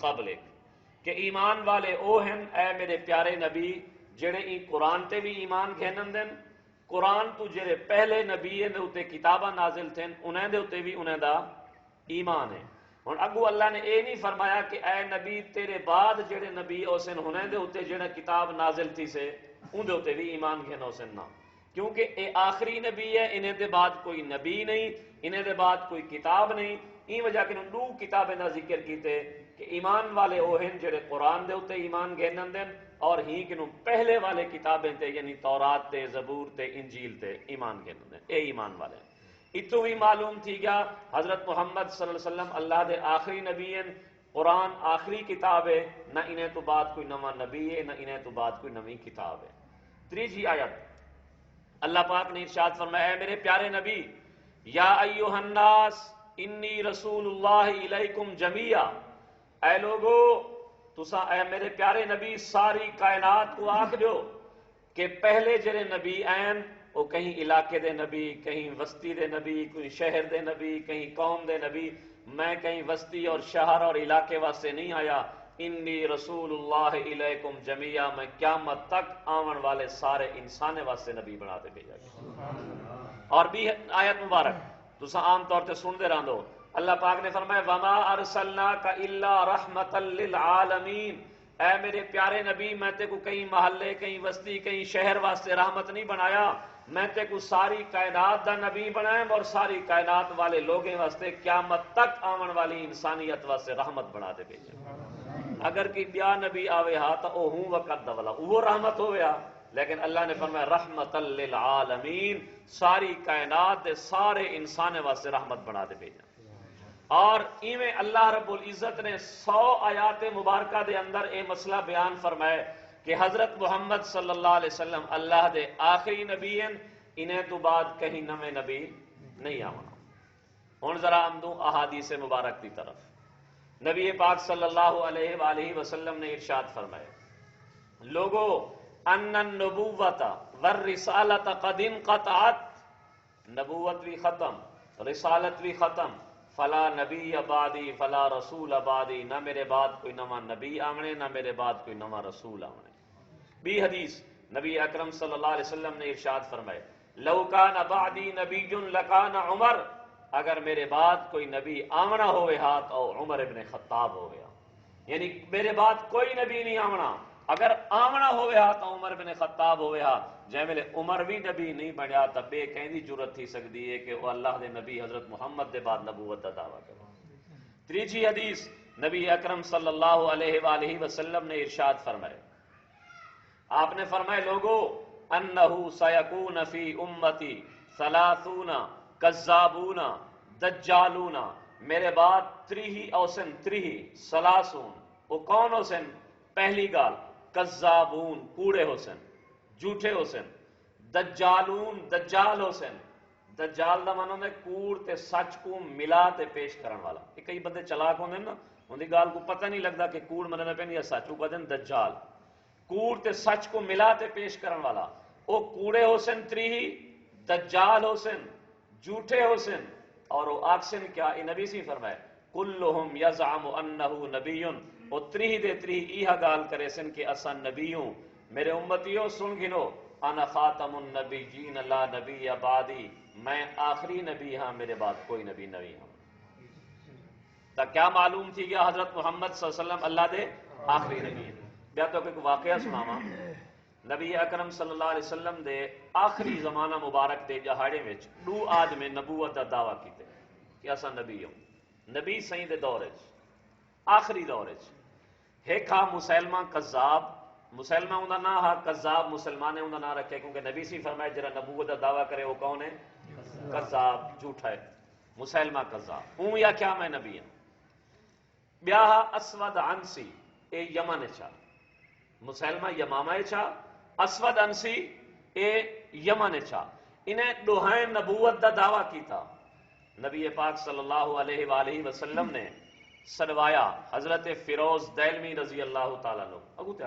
قبلک کہ ایمان والے او ہیں اے میرے پیارے نبی جڑے ای قرآن تے بھی ایمان گھنن دن قرآن تو جڑے پہلے نبی دے اتے کتاباں نازل تھیں انہیں دے اتے بھی انہیں دا ایمان ہے. ہن اگو اللہ نے اے نہیں فرمایا کہ اے نبی تیرے بعد جڑے نبی اوسن انہیں دے اتے جڑا کتاب نازل تھی سے ان دے اتے بھی ایمان گھن اوسن نہ, کیونکہ اے آخری نبی ہے, انہیں دے بعد کوئی نبی نہیں, انہیں دے بعد کوئی کتاب نہیں. این وجہ کہ دو کتابیں دا ذکر کیتے کہ ایمان والے وہ ہیں جڑے قرآن دے اتے ایمان گھنن دن اور ہی کہ پہلے والے کتابیں تے یعنی تورات تے زبور تے انجیل تے ایمان گھنن دن, اے ایمان والے. اتو بھی معلوم تھی گیا حضرت محمد صلی اللہ علیہ وسلم اللہ دے آخری نبی ہیں, قرآن آخری کتاب ہے, نہ انہیں تو بعد کوئی نواں نبی ہے نہ انہیں تو بعد کوئی نویں کتاب ہے. تیسری آیت اللہ پاک نے ارشاد فرمایا اے میرے پیارے نبی یا ایھا الناس انی رسول اللہ الیکم جمیعا, اے لوگو تسا اے میرے پیارے نبی ساری کائنات کو آکھ دو کہ پہلے جڑے نبی این وہ کہیں علاقے دے نبی, کہیں وسطی دے نبی, کوئی شہر دے نبی, کہیں قوم دے نبی, میں کہیں وسطی اور شہر اور علاقے واسطے نہیں آیا. انی رسول اللہ الیکم جمیعا, میں قیامت تک آون والے سارے انسانے واسطے نبی بنا دے بھیجا گیا. اور بھی آیت مبارک تسا عام طور سے سن دے رہندو, اللہ پاک نے فرمایا وما ارسلناک الا رحمتا للعالمین, اے میرے پیارے نبی میں تے کو کہیں محلے, کہیں وسطی, کہیں شہر واسطے رحمت نہیں بنایا, میں تے کو ساری کائنات دا نبی بنائیں اور ساری کائنات والے لوگیں واسطے قیامت تک آون والی انسانیت واسطے رحمت بنا دے بھیجا. اگر کی بیا نبی آوے ہا تو او ہوں وقت دولا وہ رحمت ہویا, لیکن اللہ نے فرمایا رحمت للعالمین, ساری کائنات دے سارے انسان واسطے رحمت بنا دے بھیجا. اور ایویں اللہ رب العزت نے 100 آیات مبارکہ دے اندر اے مسئلہ بیان فرمائے کہ حضرت محمد صلی اللہ علیہ وسلم اللہ دے آخری نبی ہیں, انہیں تو بعد کہیں نویں نبی نہیں آونا. ہن ذرا ہم دوں احادیث مبارک کی طرف. نبی پاک صلی اللہ علیہ وآلہ وسلم نے ارشاد فرمائے لوگو ان النبوت والرسالت قد انقطعت, نبوت بھی ختم, رسالت بھی ختم, فلا نبی بعدی فلا رسول بعدی, نہ میرے بعد کوئی نواں نبی آمنے نہ میرے بعد کوئی نواں رسول آمنے. بھی حدیث نبی اکرم صلی اللہ علیہ وسلم نے ارشاد فرمائے لو کان بعدی نبی لکان عمر, اگر میرے بعد کوئی نبی آمنا ہوئے ہاتھ اور عمر ابن خطاب ہو گیا, یعنی میرے بعد کوئی نبی نہیں آمنا, اگر آمنا ہوئے ہاتھ تو عمر بن خطاب ہوئے ہاتھ, جے ویلے عمر بھی نبی نہیں بنیا تو بے کہیں جرت تھی سکتی ہے کہ وہ اللہ دے نبی حضرت محمد دے بعد نبوت کا دعویٰ کرے. تیسری حدیث نبی اکرم صلی اللہ علیہ وآلہ وسلم نے ارشاد فرمائے, آپ نے فرمائے لوگو انہو سیکون فی امتی ثلاثون کذابون دجالون, میرے بعد 30 اوسن 30 سلاسون, وہ کون ہوسن؟ پہلی گال کذابون کوڑے ہوسن, جھوٹے ہوسن, دجالون دجال ہوسن, دجال دا مانو نے کوڑ تے سچ کو ملا تے پیش کرن والا. یہ کئی بندے چلاک ہوندے نا, ان دی گال کو پتہ نہیں لگتا کہ کوڑ مننا پہ یا سچ, کو کہتے ہیں دجال, کوڑ تے سچ کو ملا تے پیش کرن والا. وہ کوڑے ہوسن 30, دجال ہوسن, جھوٹے ہوسن, اور وہ آکسن کیا یہ نبی سی فرمائے کلہم یزعم انہو نبیون, وہ 30 دے 30 ایہا گال کرے سن کہ اسا نبیوں, میرے امتیوں سن گنو انا خاتم النبیین لا نبی بعدی, میں آخری نبی ہاں میرے بعد کوئی نبی نہیں ہوں. تا کیا معلوم تھی گیا حضرت محمد صلی اللہ علیہ وسلم اللہ دے آخری نبی ہیں. بیا تو ایک واقعہ سناواں, نبی اکرم صلی اللہ علیہ وسلم دے آخری زمانہ مبارک دے جہاڑے وچ 2 آدمی نبوت دا دعویٰ کیتے کہ اسا نبی ہوں, نبی سہی دے دور وچ آخری دور وچ. ایک ہا مسلمہ کذاب, مسلمہ اوندا نام ہا کذاب, مسلمان نے اوندا نام رکھے کیونکہ نبی سی فرمایا جڑا نبوت دا دعویٰ کرے وہ کون ہے؟ کذاب, جھوٹا ہے, مسلمہ کذاب. اون یا کیا میں نبی ہوں. بیا ہا اسود عنسی, اے یمن چا, مسلمہ یمامہ چا, اسود انسی اے یمن چا. انہیں دوہائیں نبوت دا دعویٰ کیتا. نبی پاک صلی اللہ علیہ وآلہ وسلم نے سنوایا حضرت فیروز دہلوی رضی اللہ تعالیٰ عنہ, اگو تے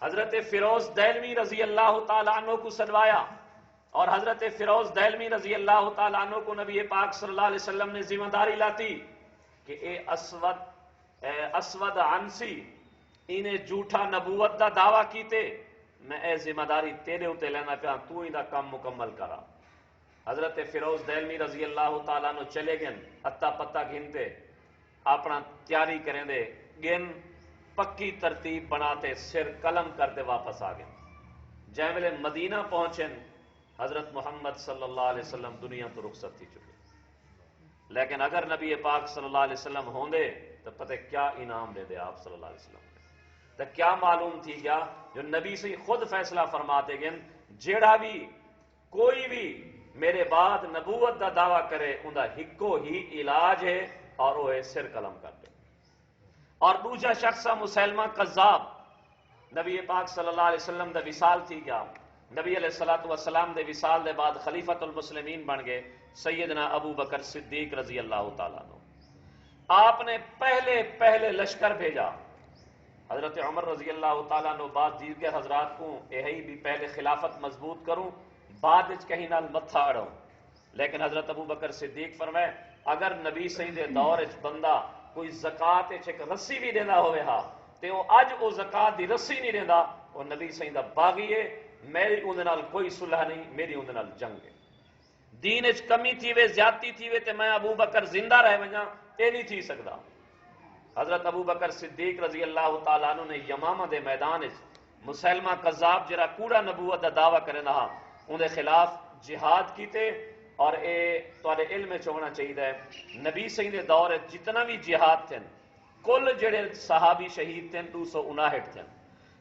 حضرت فیروز دہلوی رضی اللہ تعالیٰ عنہ کو سنوایا, اور حضرت فیروز دہلوی رضی اللہ تعالیٰ عنہ کو نبی پاک صلی اللہ علیہ وسلم نے ذمہ داری لاتی کہ اے اسود اسود عنسی انہیں جھوٹا نبوت دا دعویٰ کیتے، میں اے ذمہ داری تیرے اتنے لینا پیا، تو ہی دا کام مکمل کرا۔ حضرت فیروز دہلوی رضی اللہ تعالیٰ نو چلے گئے، اتا پتا گنتے اپنا تیاری کریں دے، گن پکی ترتیب بناتے، سر قلم کرتے واپس آ گئے۔ جائیں ویلے مدینہ پہنچیں، حضرت محمد صلی اللہ علیہ وسلم دنیا تو رخصت تھی چکے، لیکن اگر نبی پاک صلی اللہ علیہ وسلم ہوندے تو پتہ کیا انعام دے دے آپ صلی اللہ علیہ وسلم تو کیا معلوم تھی گیا، جو نبی سے خود فیصلہ فرماتے گئے جیڑا بھی کوئی بھی میرے بعد نبوت دا دعویٰ کرے اندہ ہکو ہی علاج ہے اور وہ ہے سر قلم کر دے۔ اور دوسرا شخص مسلمہ کذاب، نبی پاک صلی اللہ علیہ وسلم دا وصال تھی گیا، نبی علیہ السلام دے وصال دے بعد خلیفۃ المسلمین بن گئے سیدنا ابو بکر صدیق رضی اللہ تعالیٰ عنہ۔ آپ نے پہلے لشکر بھیجا، حضرت عمر رضی اللہ تعالیٰ عنہ بعد دیگر حضرات کو یہی بھی پہلے خلافت مضبوط کروں بعد کہیں نال متھا اڑوں، لیکن حضرت ابو بکر صدیق فرمائے اگر نبی صحیح دے دور بندہ کوئی زکات ایک رسی بھی دینا ہوئے ہاں تے وہ اج وہ زکات دی رسی نہیں دینا، وہ نبی صحیح دا باغی ہے، میری اندے نال کوئی صلح نہیں، میری اندے نال جنگ ہے۔ دین اچ کمی تھی وے زیادتی تھی وے تے میں ابو بکر زندہ رہ ونجا، اے نہیں تھی سکدا۔ حضرت ابو بکر صدیق رضی اللہ تعالیٰ عنہ نے یمامہ دے میدان اچ مسلمہ کذاب جرا کوڑا نبوت دا دعویٰ کرنا ہاں ان دے خلاف جہاد کیتے، اور اے تواڈے علم وچ ہونا چاہیے نبی صحیح دے دور جتنا بھی جہاد تھے کل جڑے صحابی شہید تھے 259 تھے،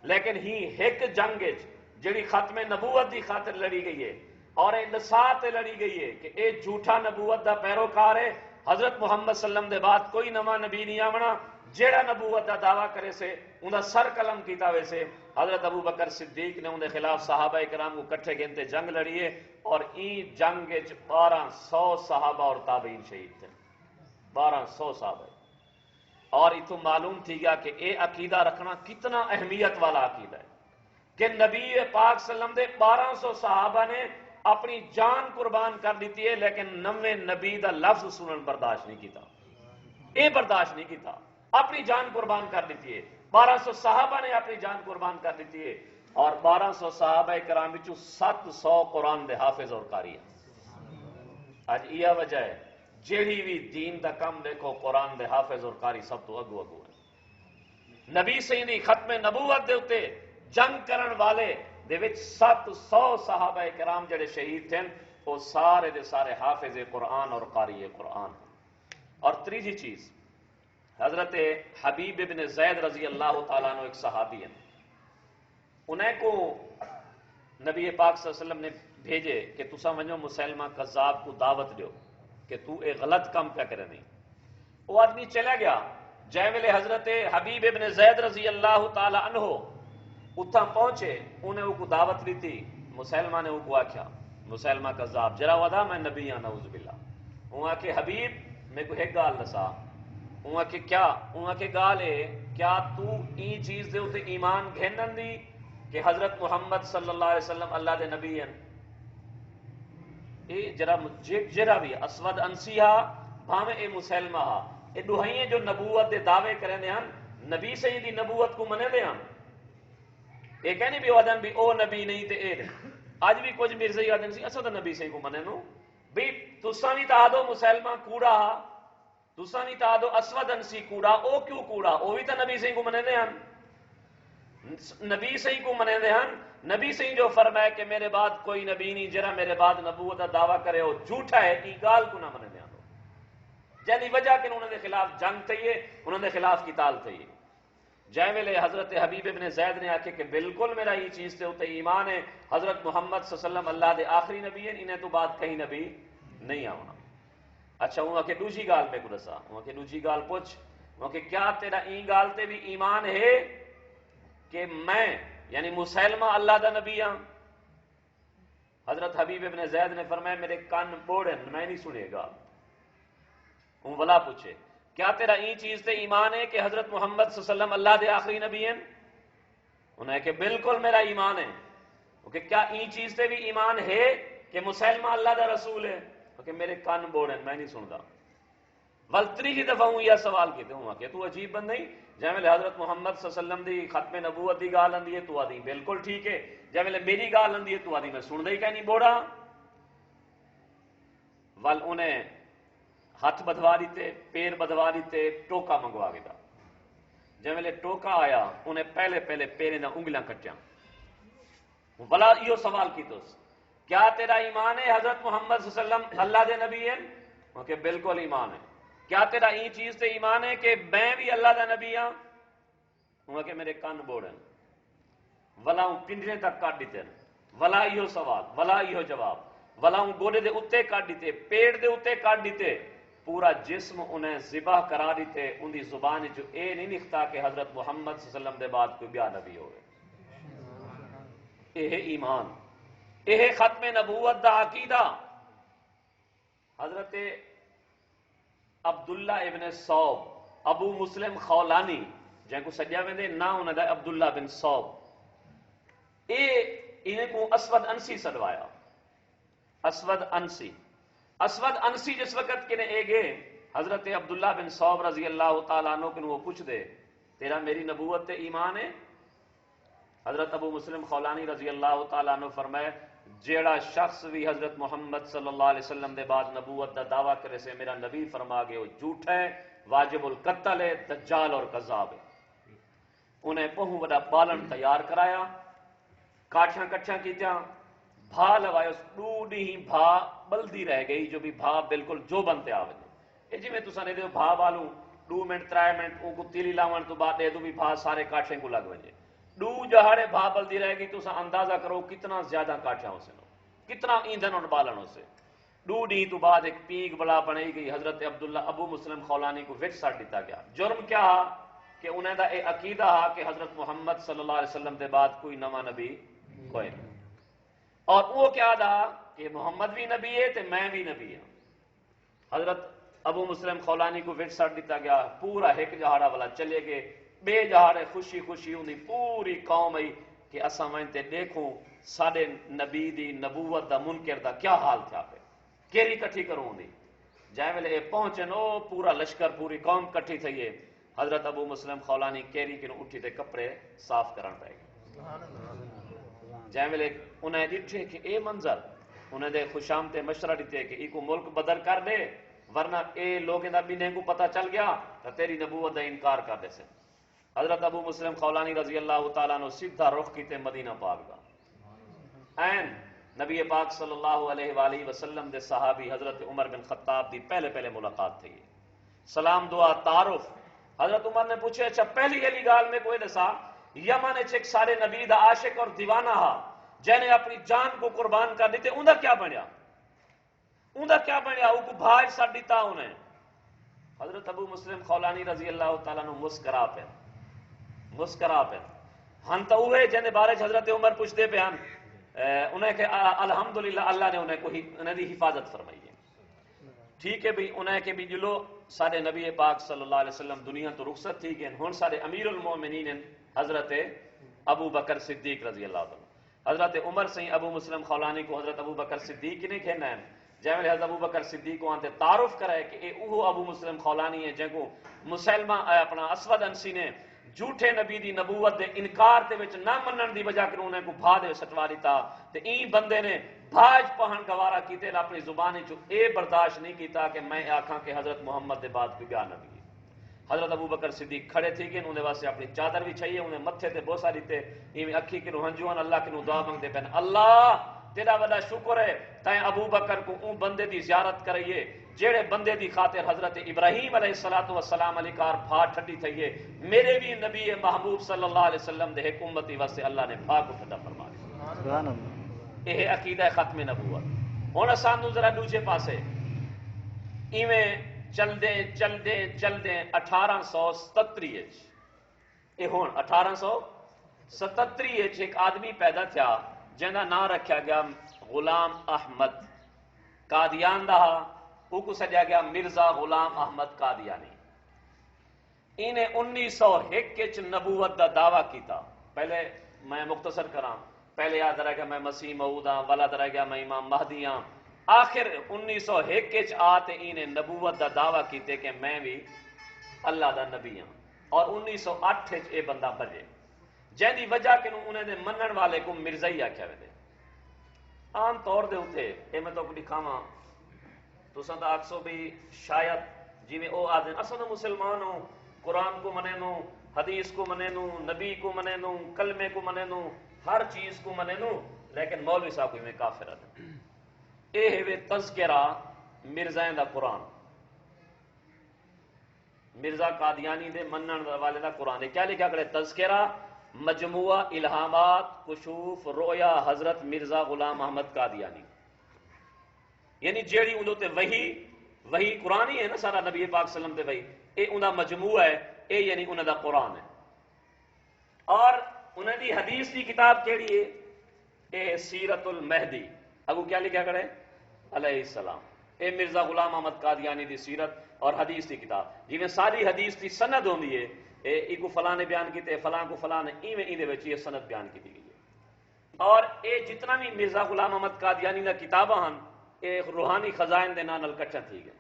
لیکن ہی ایک جنگ جڑی ختم نبوت دی خاطر لڑی گئی ہے اور اے نسات لڑی گئی ہے کہ اے جھوٹا نبوت دا پیروکار ہے، حضرت محمد صلی اللہ علیہ وسلم دے بعد کوئی نواں نبی نہیں آونا، جیڑا نبوت دا دعویٰ کرے سے انہا سر قلم کیتا ویسے۔ حضرت ابو بکر صدیق نے انہے خلاف صحابہ کرام کو کٹھے گنتے جنگ لڑیے، اور این جنگ 1200 صحابہ اور تابعین شہید تھے، 1200 صحابہ۔ اور اتو معلوم تھی گیا کہ اے عقیدہ رکھنا کتنا اہمیت والا عقیدہ ہے کہ نبی پاک صلی اللہ علیہ وسلم دے 1200 صحابہ نے اپنی جان قربان کر دیتی ہے، لیکن 90 نبی دا لفظ سنن برداشت نہیں کیتا، اے برداشت نہیں کیتا، اپنی جان قربان کر دیتی ہے۔ 1200 صحابہ نے اپنی جان قربان کر دیتی ہے، اور 1200 صحابہ کرام وچوں 700 قرآن دے حافظ اور قاری ہیں۔ آج یہ وجہ ہے جیڑی بھی دین دا کم دیکھو قرآن دے حافظ اور قاری سب تو اگو ہے۔ نبی سیدی ختم نبوت دے اتے جنگ کرن والے دے وچ 700 صحابہ کرام جڑے شہید تھے وہ سارے دے سارے حافظ قرآن اور قاری قرآن۔ اور تیسری چیز، حضرت حبیب ابن زید رضی اللہ تعالیٰ عنہ ایک صحابی ہیں، انہیں کو نبی پاک صلی اللہ علیہ وسلم نے بھیجے کہ تسا ونجو مسلمہ کذاب کو دعوت دیو کہ تو ایک غلط کام کیا کرے نہیں۔ وہ آدمی چلا گیا، جائے ویلے حضرت حبیب ابن زید رضی اللہ تعالیٰ عنہ اتھا پہنچے، انہیں کو دعوت لی تھی، مسلمہ نے کو آکھیا مسلمہ کذاب جرا ودا میں نبی ہاں نعوذ باللہ۔ انہاں کہ حبیب میں کو ایک گال دسا، انہاں کہ کیا؟ انہاں کہ گال ہے کیا تو این چیز دے ہوتے ایمان گھنن دی کہ حضرت محمد صلی اللہ علیہ وسلم اللہ دے نبی ہیں؟ اے جرا بھی اسود انسی ہا بھاوے اے مسلمہ ہا، اے دوہائیں جو نبوت دے دعوے کریں دے ہن، نبی سے دی نبوت کو منے دے ہن، اے کہنی بھی وعدن بھی او نبی نہیں تے اے آج بھی کچھ مرزائی آدن سی اسود نبی سے کو منے نو بھی تسانی تہادو مسلمہ کوڑا ہا، تسانی تہادو اسود انسی کوڑا، او کیوں کوڑا؟ او بھی تا نبی سے کو منے دے ہن، نبی سے کو منے دے ہن۔ نبی سے جو فرمائے کہ میرے بعد کوئی نبی نہیں جرا میرے بعد نبوت دا دعویٰ کرے ہو جھوٹا ہے، ای گال کو نہ منے دے ہن، جنی وجہ کہ انہوں نے خلاف جنگ تھئیے، انہوں نے خلاف قتال تھئیے۔ جائے ویلے حضرت حبیب ابن زید نے آکھے کہ بالکل میرا یہ چیز تے ہوتے ایمان ہے، حضرت محمد صلی اللہ علیہ وسلم اللہ دے آخری نبی ہیں، انہیں تو بعد کہیں نبی نہیں آونا۔ اچھا وہاں کہ دوسری گال میں کو دسا، وہاں کہ دوسری گال پوچھ، وہاں کہ کیا تیرا این گال تے بھی ایمان ہے کہ میں یعنی مسلمہ اللہ دا نبی ہاں؟ حضرت حبیب ابن زید نے فرمایا میرے کان بوڑن میں نہیں سنے گا۔ وہ بلا پوچھے کیا تیرا این چیز تے ایمان ہے کہ حضرت محمد صلی اللہ علیہ وسلم اللہ دے آخری نبی ہیں؟ انہوں نے کہ بالکل میرا ایمان ہے۔ کہ کیا این چیز تے بھی ایمان ہے کہ مسلمہ اللہ دا رسول ہے؟ کہ میرے کان بوڑن میں نہیں سندا۔ ول تریجی دفعہ ہوں یہ سوال کیتے ہوں کہ تو عجیب بند نہیں جے ویلے حضرت محمد صلی اللہ علیہ وسلم دی ختم نبوت دی گال آندی ہے تو آدھی بالکل ٹھیک ہے، جے ویلے میری گال آندی ہے تو آدھی میں سن دے کہ نہیں بوڑا۔ ول انہیں ہاتھ بدھوا دیتے، پیر بدھوا دیتے، ٹوکا منگوا گیا۔ جے ویلے ٹوکا آیا انہیں پہلے پیرے نہ انگلیاں کٹیاں، بلا یہ سوال کی تو کیا تیرا ایمان ہے حضرت محمد صلی اللہ علیہ وسلم اللہ دے نبی ہیں؟ وہ کہ بالکل ایمان ہے۔ کیا تیرا این چیز تے ایمان ہے کہ میں بھی اللہ دا نبی ہاں؟ وہ کہ میرے کان بوڑ ہیں، ولا ہوں پنڈرے تک کاٹ دیتے ہیں، ولا یہ سوال ولا یہ جواب، ولا ہوں گوڑے دے اتے کاٹ دیتے، پیڑ دے اتے کاٹ دیتے، پورا جسم انہیں ذبح کرا دیتے، ان دی زبان جو اے نہیں لکھتا کہ حضرت محمد صلی اللہ علیہ وسلم دے بعد کوئی بیا نبی ہوئے۔ اے ایمان، اے ختم نبوت دا عقیدہ۔ حضرت عبداللہ ابن صوب ابو مسلم خولانی جن کو سجا ویندے نا انہاں دا عبداللہ بن صوب، انہیں کو اسود انسی سدوایا۔ اسود انسی جس وقت کہ اے گئے حضرت عبداللہ بن صوب رضی اللہ تعالیٰ عنہ کہ وہ پوچھ دے تیرا میری نبوت تے ایمان ہے؟ حضرت ابو مسلم خولانی رضی اللہ تعالیٰ عنہ فرمائے جیڑا شخص بھی حضرت محمد صلی اللہ علیہ وسلم دے بعد نبوت دا دعویٰ کرے سے میرا نبی فرما گئے وہ جھوٹ ہے، واجب القتل ہے، دجال اور کذاب ہے۔ انہیں بہت بڑا بالن تیار کرایا، کاٹھیاں کٹھیاں کیتیاں، بھا لوائے، اس ڈوڑی ہی بھا بلدی رہ گئی جو بھی بھا بالکل جو بنتے آوے اے جی میں تو سنے دے بھا بالوں 2 منٹ 3 منٹ ان کو تیلی لاون تو بعد دے دو بھی بھا سارے کاٹھیں کو لگ وجے ڈو جہاڑے بھا بلدی رہ گئی تو اسا اندازہ کرو کتنا زیادہ کاٹھیاں ہو سے کتنا ایندھن اور بالن ہو سے۔ 2 ڈی تو بعد ایک پیگ بڑا بنائی گئی، حضرت عبداللہ ابو مسلم خولانی کو وچ سٹ دیتا گیا۔ جرم کیا ہا کہ انہیں دا اے عقیدہ ہا کہ حضرت محمد صلی اللہ علیہ وسلم دے بعد کوئی نواں نبی کوئی نہیں، اور وہ کیا دا کہ محمد بھی نبی ہے تے میں بھی نبی ہوں۔ حضرت ابو مسلم خولانی کو وچ سٹ دیتا گیا، پورا ایک جہاڑا والا چلے گئے، بے جہاڑے خوشی خوشی ہوندی پوری قوم آئی کہ اساں وینتے دیکھوں ساڈے نبی دی نبوت دا منکر دا کیا حال تھا پہ کیری کٹھی کروں دی۔ جائے ویلے اے پہنچے نو پورا لشکر پوری قوم کٹھی تھئیے، حضرت ابو مسلم خولانی کیری کنو اٹھی تے کپڑے صاف کرن پہ گئے۔ جائے ویلے انہیں ڈٹھے کہ اے منظر انہیں دے خوشامتے مشورہ دیتے کہ ای کو ملک بدر کر دے ورنہ اے لوگیں دا بھی کو پتہ چل گیا تو تیری نبوت دا انکار کر دے سے۔ حضرت ابو مسلم خولانی رضی اللہ تعالیٰ نے سیدھا رخ کیتے مدینہ پاک دا۔ این نبی پاک صلی اللہ علیہ وآلہ وسلم دے صحابی حضرت عمر بن خطاب دی پہلے ملاقات تھی، سلام دعا تعارف۔ حضرت عمر نے پوچھے اچھا پہلی علی گال میں کوئی دسا یمن ایک سارے نبی دا عاشق اور دیوانہ ہا جنہیں اپنی جان کو قربان کر دیتے اندہ کیا بنیا؟ وہ کو بھائی سٹ دیتا انہیں۔ حضرت ابو مسلم خولانی رضی اللہ تعالیٰ نے مسکرا پہ ہن تو ہوئے جنہیں بارے حضرت عمر پوچھ دے پہ ہن انہیں کہ الحمدللہ اللہ نے انہیں دی حفاظت فرمائی ہے۔ ٹھیک ہے بھی انہیں کہ بھی جلو سارے نبی پاک صلی اللہ علیہ وسلم دنیا تو رخصت تھی گئے، ہن سارے امیر المومنین حضرت ابو بکر صدیق رضی اللہ عنہ۔ حضرت عمر سے ابو مسلم خولانی کو حضرت ابو بکر صدیق نے کہنا ہے، جے ویلے حضرت ابو بکر صدیق کو آنتے تعارف کرائے کہ اے اوہ ابو مسلم خولانی ہے جن کو مسلمہ اپنا اسود انسی نے جھوٹے نبی دی نبوت دے انکار تے وچ نہ منن دی وجہ کہ انہیں کو بھا دے سٹوا دیتا تے این بندے نے بھاج پہن گوارا کیتے اپنی زبانی جو اے برداشت نہیں کیتا کہ میں آکھاں کہ حضرت محمد دے بعد کوئی بیا نبی ہے۔ حضرت ابو بکر صدیق کھڑے تھی کہ انہیں واسطے اپنی چادر بھی چاہیے، انہیں متھے تے بوسا دیتے، ایویں اکھی کنو ہنجوان اللہ کنو دعا منگتے پہن اللہ تیرا بڑا شکر ہے تائیں ابو بکر کو اون بندے دی زیارت کرئیے جیڑے بندے دی خاطر حضرت ابراہیم علیہ السلام علیہ کار بھا ٹھڈی تھئیے، میرے بھی نبی محبوب صلی اللہ علیہ وسلم دے ایک امتی واسطے اللہ نے بھا کو ٹھڈا فرما دیا۔ یہ عقیدہ ختم نبوت۔ ہن اساں نوں ذرا دوجے پاسے ایویں چلدے 1877 یہ ہن 1877 ایک آدمی پیدا تھیا جنہ نام رکھا گیا غلام احمد قادیان دا، وہ کو سجا گیا مرزا غلام احمد قادیانی۔ انہیں 1901 نبوت دا دعویٰ کیتا۔ پہلے میں مختصر کراں، پہلے یاد رہ گیا میں مسیح موعود ہاں، والا رہ گیا میں امام مہدی ہاں، آخر 1901 آتے انہیں نبوت دا دعویٰ کیتے کہ میں بھی اللہ دا نبی ہوں، اور 1908 اے بندہ بجے جن کی وجہ کہ انہیں دے منن والے کو مرزائی آکھیا وے۔ عام طور دے ہوتے یہ میں تو دکھاواں تو سنتا آکسو بھی شاید جی میں او آدھیں اصلا مسلمان ہوں، قرآن کو منے نوں، حدیث کو منے نوں، نبی کو منے نوں، کلمے کو منے نوں، ہر چیز کو منے نوں، لیکن مولوی صاحب کو میں کافر آدھیں۔ اے ہے تذکرہ مرزائیں دا قرآن، مرزا قادیانی دے منن والے دا قرآن ہے۔ کیا لکھا کرے؟ تذکرہ مجموعہ الہامات کشوف رؤیا حضرت مرزا غلام احمد قادیانی، یعنی جیڑی اندوں تے وہی قرآن ہی ہے نا سارا نبی پاک صلی اللہ علیہ وسلم تے وہی، اے انہاں مجموعہ ہے، اے یعنی انہاں دا قرآن ہے۔ اور انہاں دی حدیث دی کتاب کیڑی ہے؟ اے سیرت المہدی، اگو کیا لکھا کرے؟ علیہ السلام۔ اے مرزا غلام احمد قادیانی دی سیرت اور حدیث دی کتاب، جی میں ساری حدیث دی سند ہوندی ہے، اے کو فلاں نے بیان کیتے، فلاں کو فلاں نے ایویں ایندے وچ یہ سند بیان کی گئی ہے۔ اور اے جتنا بھی مرزا غلام احمد قادیانی دا کتاباں ہن اے روحانی خزائن دے نال کٹھا تھی گئے۔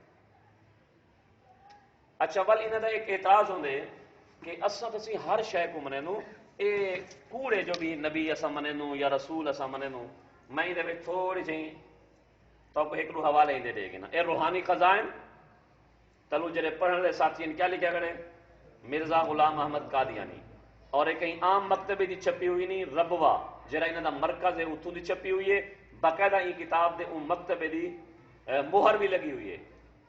اچھا ول انہاں دا ایک اعتراض ہوندے کہ اساں تسی ہر شے کو منے نو، اے کوڑے جو بھی نبی اساں منے نو یا رسول اساں منے نو، میں ایندے وچ تھوڑی جہی تو ایک رو حوالے ایندے دے گے نا۔ اے روحانی خزائن تلو جڑے پڑھن لے ساتھین کیا لکھا کرے؟ مرزا غلام احمد قادیانی، اور ایک کہیں عام مکتبے دی چھپی ہوئی نہیں، ربوہ جڑا انہاں دا مرکز ہے اتھوں دی چھپی ہوئی ہے، باقاعدہ یہ کتاب دے ان مکتبے دی مہر بھی لگی ہوئی ہے۔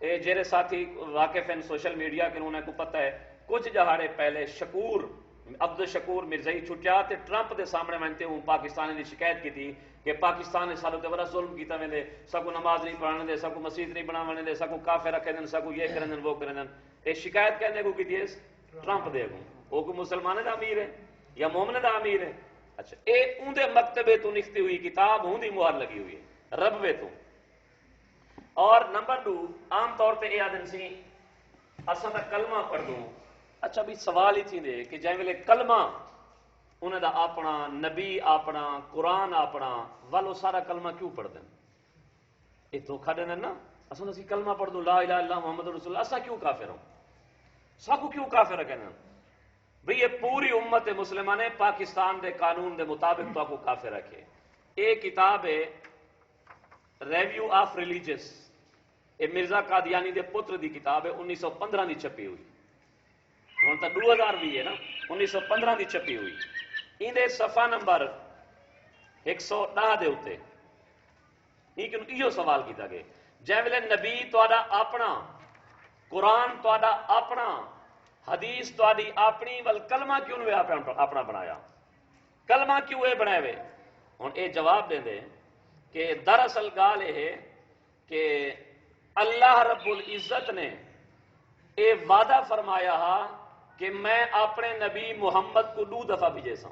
اے جڑے ساتھی واقف ہیں سوشل میڈیا کے انہوں کو پتہ ہے کچھ جہاڑے پہلے شکور عبد الشکور مرزائی چھٹیا تے ٹرمپ دے سامنے مانتے ہوں پاکستانی نے شکایت کی تھی کہ پاکستان نے سالوں تے بڑا ظلم کیتا ویندے، سب کو نماز نہیں پڑھانے دے، سب کو مسجد نہیں بنانے دے، سب کو کافر رکھے دیں، سب کو یہ کریں دیں وہ کریں دیں۔ اے شکایت کہنے کو کی تھی ٹرمپ دے گوں، وہ کوئی مسلمان دا امیر ہے یا مومن دا امیر ہے؟ اچھا اے اون دے مکتبے تو نکتی ہوئی کتاب ہوں دی مہر لگی ہوئی ہے ربوے تو۔ اور نمبر 2 عام طور تے اے آدن سی اساں دا کلمہ پڑھ دوں۔ اچھا بھی سوال ہی تھی دے کہ جائیں ویلے کلمہ انہیں دا اپنا نبی اپنا قرآن اپنا والو سارا کلمہ کیوں پڑھ دیں؟ یہ دھوکھا دینا نا، اساں اسی کلمہ پڑھ دوں لا الہ الا اللہ محمد رسول اللہ، اساں کیوں کافر ہوں؟ ساکو کیوں کافر کہنا؟ بھئی یہ پوری امت مسلمان پاکستان دے قانون دے مطابق تو کو کافر رکھے۔ ایک کتاب ہے ریویو آف ریلیجس، یہ مرزا قادیانی دے پتر دی کتاب ہے، 1915 دی چھپی ہوئی، ہوں تو 2000 بھی ہے نا، 1915 دی چھپی ہوئی۔ اندے صفحہ نمبر 110 دے ہوتے یہ سوال کیتا گیا جے ویلے نبی تہاڈا اپنا، قرآن تہاڈا اپنا، حدیث تہاڈی اپنی، ول کلمہ کیوں نے اپنا بنایا؟ کلمہ کیوں اے بنائے ہوئے؟ ہن اے جواب دے دے کہ دراصل گال یہ ہے کہ اللہ رب العزت نے اے وعدہ فرمایا ہا کہ میں اپنے نبی محمد کو 2 دفعہ بھیجے سا۔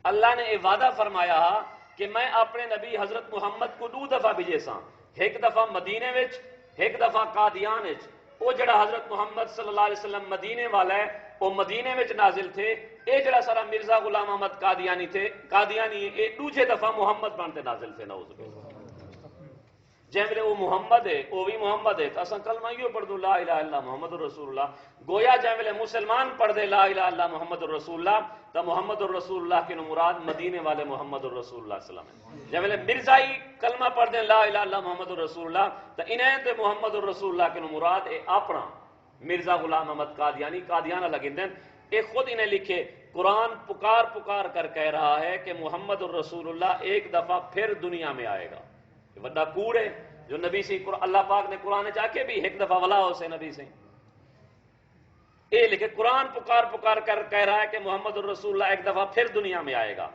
اللہ نے اے وعدہ فرمایا ہا کہ میں اپنے نبی حضرت محمد کو 2 دفعہ بھیجے سا، ایک دفعہ مدینے وچ، ایک دفعہ قادیان وچ۔ وہ جڑا حضرت محمد صلی اللہ علیہ وسلم مدینے والا ہے وہ مدینے وچ نازل تھے، اے جڑا سارا مرزا غلام احمد قادیانی تھے، قادیانی اے دوسرے دفعہ محمد بنتے نازل تھے، نعوذ باللہ۔ جے ویلے وہ محمد ہے وہ بھی محمد ہے تو اساں کلمہ یہ پڑھ دوں لا الہ الا محمد رسول اللہ، گویا جے ویلے مسلمان پڑھ دے لا الہ الا محمد رسول اللہ تو محمد رسول اللہ کے مراد مدینے والے محمد رسول اللہ صلی اللہ علیہ وسلم۔ جے ویلے مرزائی کلمہ پڑھ دے لا الہ الا محمد رسول اللہ تو انہیں تے محمد رسول اللہ کے مراد اے اپنا مرزا غلام احمد قادیانی قادیانہ لگیں دیں۔ اے خود انہیں لکھے قرآن پکار پکار کر کہہ رہا ہے کہ محمد الرسول اللہ ایک دفعہ پھر دنیا میں آئے گا۔ یہ بڑا کوڑ ہے جو نبی سے اللہ پاک نے قرآن چاہ کے بھی ایک دفعہ ولا ہو سے نبی سے اے لکھے قرآن پکار پکار کر کہہ رہا ہے کہ محمد الرسول اللہ ایک دفعہ پھر دنیا میں آئے گا۔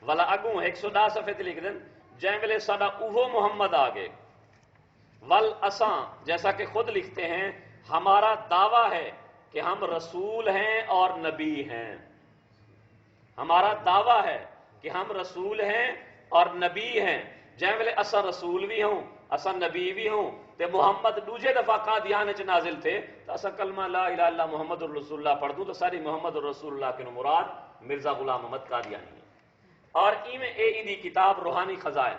ولا اگوں 110 صفحے لکھ دیں جائیں ویلے ساڈا اوہو محمد آگے ول اساں جیسا کہ خود لکھتے ہیں ہمارا دعویٰ ہے کہ ہم رسول ہیں اور نبی ہیں۔ ہمارا دعویٰ ہے کہ ہم رسول ہیں اور نبی ہیں۔ جائیں ویلے اساں رسول بھی ہوں اساں نبی بھی ہوں تے محمد دوجے دفعہ قادیان وچ نازل تھے تو اساں کلمہ لا الہ الا محمد الرسول اللہ پڑھ دوں تو ساری محمد الرسول اللہ کے مراد مرزا غلام احمد قادیانی ہے۔ اور ایویں اے دی کتاب روحانی خزائن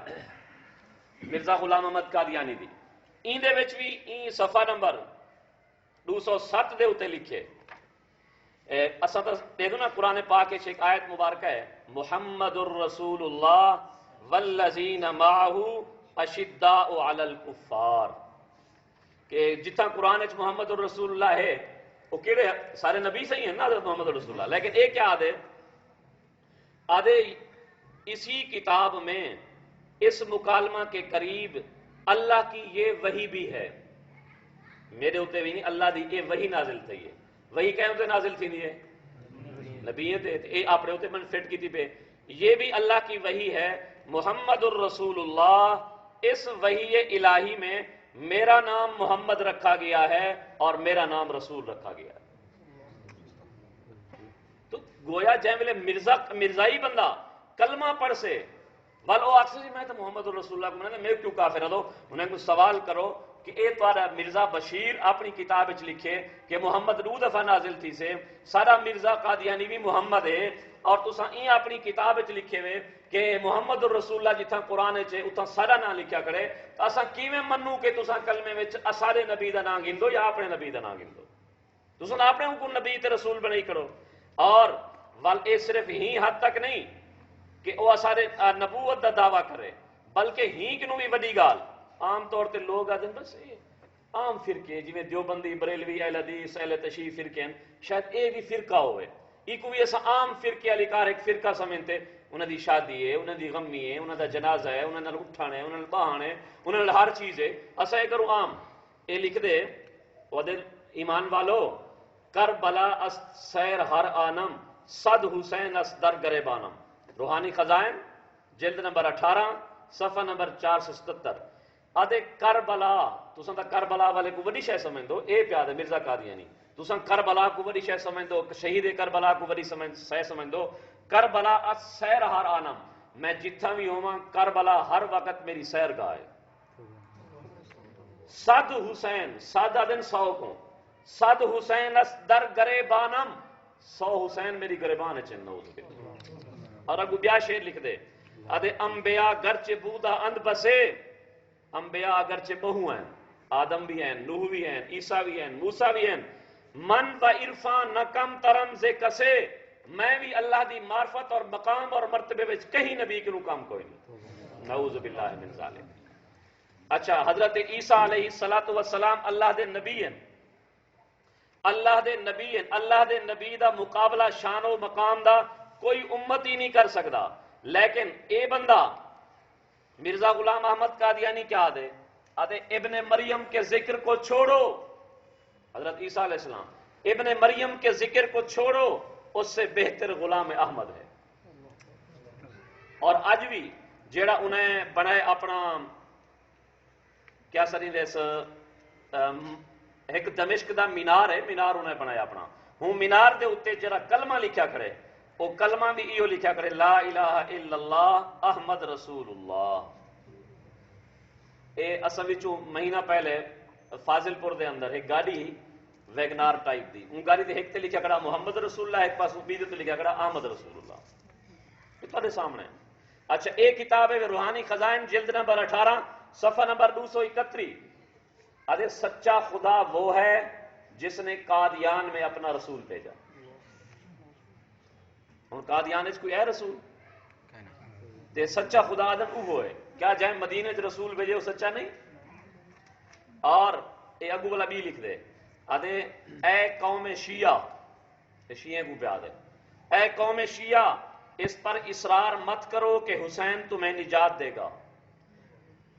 مرزا غلام احمد قادیانی دی ایندے وچ بھی این صفحہ نمبر 207 دے اتے لکھے اساں تو دیکھو نا قرآن پاک وچ ایک آیت مبارکہ ہے محمد الرسول اللہ والذین معہ اشداء علی الکفار، کہ جتنا قرآن وچ محمد الرسول اللہ ہے وہ کیڑے سارے نبی صحیح ہیں نا حضرت محمد الرسول اللہ، لیکن ایک کیا آدھے اسی کتاب میں اس مکالمہ کے قریب اللہ کی یہ وحی بھی ہے، میرے ہوتے بھی نہیں اللہ دی یہ وحی نازل تھی ہے، وحی کہیں ہوتے نازل تھی نہیں ہے نبی تے اے اپنے ہوتے من فٹ کی تھی پہ، یہ بھی اللہ کی وحی ہے محمد الرسول اللہ، اس وحی الہی میں میرا نام محمد رکھا گیا ہے اور میرا نام رسول رکھا گیا ہے۔ تو گویا جائیں ملے مرزائی بندہ کلمہ پڑھ سے بل وہ آخر جی میں تو محمد الرسول اللہ کو منہ میں کیوں کافر ہوں، انہیں کوئی سوال کرو کہ اے توارا مرزا بشیر اپنی کتاب وچ لکھے کہ محمد دو دفعہ نازل تھی سے سارا مرزا قادیانی بھی محمد ہے، اور تساں این اپنی کتاب وچ لکھے ہوئے کہ محمد الرسول اللہ جتھا قرآن وچ اتھا سارا نام لکھیا کرے، تو اساں کیویں منوں کہ تساں کلمے وچ سارے نبی دا نام گندو یا اپنے نبی دا نام گندو، تساں اپنے کو نبی تے رسول بنائی کرو، اور ول اے صرف ہی حد تک نہیں کہ وہ سارے نبوت دا دعویٰ کرے، بلکہ ہی کنوں بھی وڈی گال عام طور تے لوگ آدھے بس عام فرقے جویں دیوبندی بریلوی اہل حدیث اہل تشیع فرقے ہیں، شاید اے بھی فرقہ ہوئے ایک بھی ایسا عام فرقے علی کار ایک فرقہ سمجھتے انہوں دی شادی ہے، انہوں دی غمی ہے، انہوں دا جنازہ ہے، انہوں نے اٹھانا ہے، انہوں نے بہانا ہے، انہوں نے ہر چیز ہے، اسا یہ کروں عام اے لکھ دے وہ دے ایمان والو کربلا اس سیر ہر آنم صد حسین اس در گریبانم، روحانی خزائن جلد نمبر 18 صفحہ نمبر 477 آدھے کربلا تساں تا کربلا والے کو وڈی شے سمجھ دو، اے پیاد ہے مرزا قادیانی تساں کربلا کو وڈی شے سمجھ دو، شہید کربلا کو وڈی شے سمجھ دو، کربلا اس سیر ہر آنم میں جتھا بھی ہوں کربلا ہر وقت میری سیر گاہ ہے، صد حسین سادہ دن 100 کو صد حسین اس در گریبانم 100 حسین میری گریبان چن نوز اور اگو بیا شیر لکھ دے آدھے انبیاء گرچہ بودا اند بسے، انبیاء اگرچہ بہو ہیں آدم بھی ہیں نوح بھی ہیں عیسیٰ بھی ہیں موسیٰ بھی ہیں، من و عرفان نہ کم ترم سے کسے، میں بھی اللہ دی معرفت اور مقام اور مرتبے وچ کہیں نبی کے کام کوئی نہیں، نعوذ باللہ من ذالک۔ اچھا حضرت عیسیٰ علیہ السلام اللہ دے نبی ہیں، اللہ دے نبی ہیں، اللہ دے نبی دا مقابلہ شان و مقام دا کوئی امت ہی نہیں کر سکتا، لیکن اے بندہ مرزا غلام احمد قادیانی کیا آدھے ابن مریم کے ذکر کو چھوڑو، حضرت عیسیٰ علیہ السلام ابن مریم کے ذکر کو چھوڑو، اس سے بہتر غلام احمد ہے، اور آج بھی جیڑا انہیں بنائے اپنا کیا سری دیس ایک دمشق دا مینار ہے، مینار انہیں بنایا اپنا ہوں مینار دے اتے جرا کلمہ لکھیا کرے، وہ کلمہ بھی ایو لکھیا کرے لا الہ الا اللہ احمد رسول اللہ۔ اے اصل وچوں مہینہ پہلے فاضل پور دے اندر ایک گاڑی ویگنار ٹائپ دی، ان گاڑی دے ایک تے لکھیا کرا محمد رسول اللہ، ایک پاس بی تے لکھیا کرا احمد رسول اللہ، یہ تہاڈے سامنے ہے۔ اچھا ایک کتاب ہے روحانی خزائن جلد نمبر 18 صفحہ نمبر 231 آدھے سچا خدا وہ ہے جس نے قادیان میں اپنا رسول بھیجا، ہن قادیان وچ کوئی ہے رسول تے سچا خدا آدم وہ ہے، کیا جائیں مدینے وچ رسول بھیجے وہ سچا نہیں؟ اور اے اگو والا بھی لکھ دے آدھے اے قوم شیعہ، شیعہ کو پہ آدھے اے قوم شیعہ اس پر اصرار مت کرو کہ حسین تمہیں نجات دے گا،